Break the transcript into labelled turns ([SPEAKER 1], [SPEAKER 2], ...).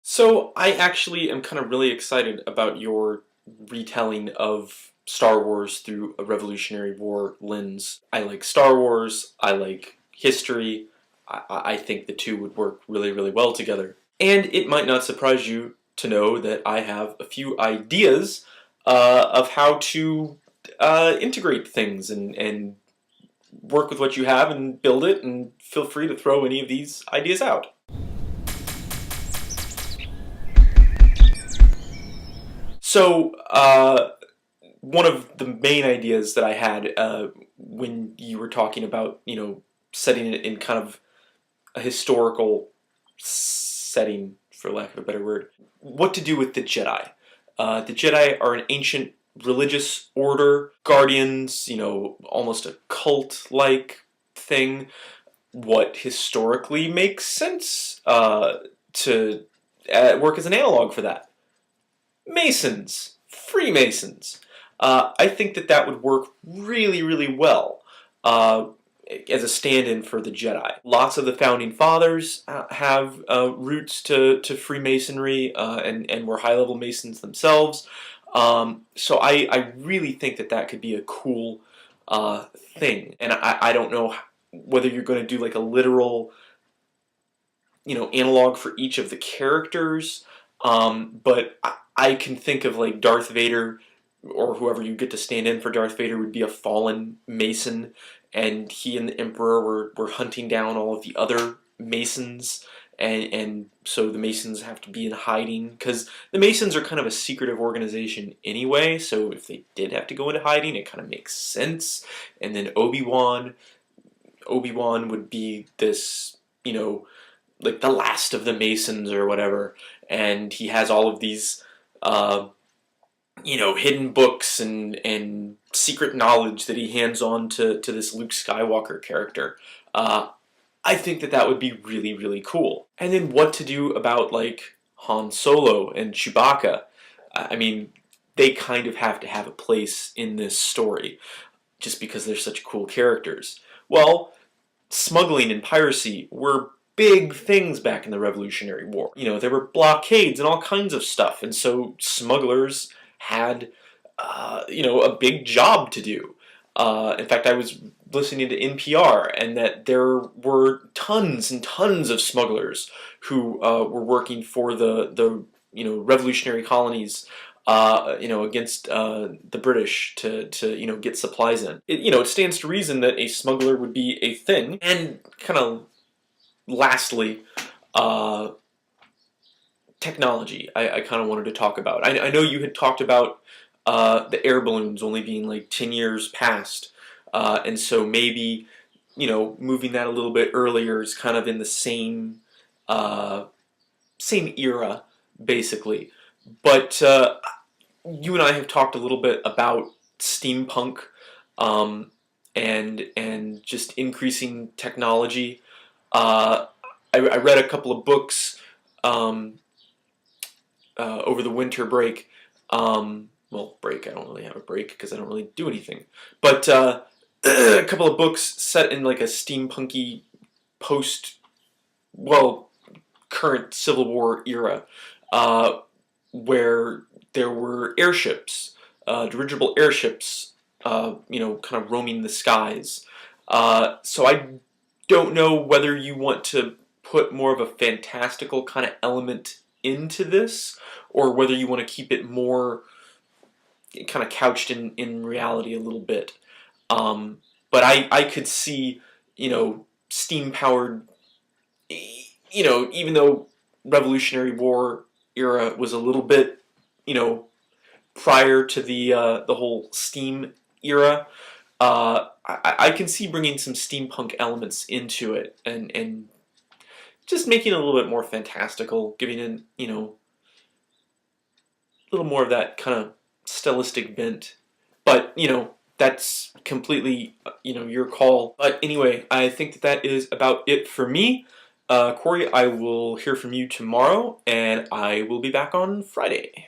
[SPEAKER 1] So I actually am kind of really excited about your retelling of Star Wars through a Revolutionary War lens. I like Star Wars, I like history, I think the two would work really, really well together. And it might not surprise you to know that I have a few ideas of how to integrate things and work with what you have and build it, and feel free to throw any of these ideas out. So, one of the main ideas that I had when you were talking about, setting it in kind of a historical setting, for lack of a better word, what to do with the Jedi. The Jedi are an ancient religious order, guardians, almost a cult-like thing. What historically makes sense to work as an analog for that? Masons, Freemasons. I think that that would work really, really well as a stand-in for the Jedi. Lots of the founding fathers have roots to Freemasonry and were high-level Masons themselves. So I really think that that could be a cool thing. And I don't know whether you're going to do like a literal, analog for each of the characters, but I can think of like Darth Vader, or whoever you get to stand in for Darth Vader would be a fallen Mason, and he and the Emperor were hunting down all of the other Masons, and so the Masons have to be in hiding, because the Masons are kind of a secretive organization anyway, so if they did have to go into hiding, it kind of makes sense. And then Obi-Wan would be this, like the last of the Masons or whatever, and he has all of these hidden books and secret knowledge that he hands on to this Luke Skywalker character. I think that that would be really, really cool. And then what to do about like Han Solo and Chewbacca? I mean, they kind of have to have a place in this story, just because they're such cool characters. Well, smuggling and piracy were big things back in the Revolutionary War. There were blockades and all kinds of stuff, and so smugglers had, a big job to do. In fact, I was listening to NPR, and that there were tons and tons of smugglers who were working for the revolutionary colonies, against the British to get supplies in. It stands to reason that a smuggler would be a thing. And kind of lastly, technology. I kind of wanted to talk about. I know you had talked about the air balloons only being like 10 years past, and so maybe moving that a little bit earlier is kind of in the same era, basically. But you and I have talked a little bit about steampunk, and just increasing technology. I read a couple of books over the winter break. Well, break, I don't really have a break because I don't really do anything. But a couple of books set in like a steampunky post, well, current Civil War era, where there were airships, dirigible airships, kind of roaming the skies. So I don't know whether you want to put more of a fantastical kind of element into this, or whether you want to keep it more kind of couched in reality a little bit. But I could see, steam-powered, even though Revolutionary War era was a little bit, prior to the whole steam era, I can see bringing some steampunk elements into it, and just making it a little bit more fantastical, giving it, a little more of that kind of stylistic bent. But, that's completely, your call. But anyway, I think that that is about it for me. Corey, I will hear from you tomorrow, and I will be back on Friday.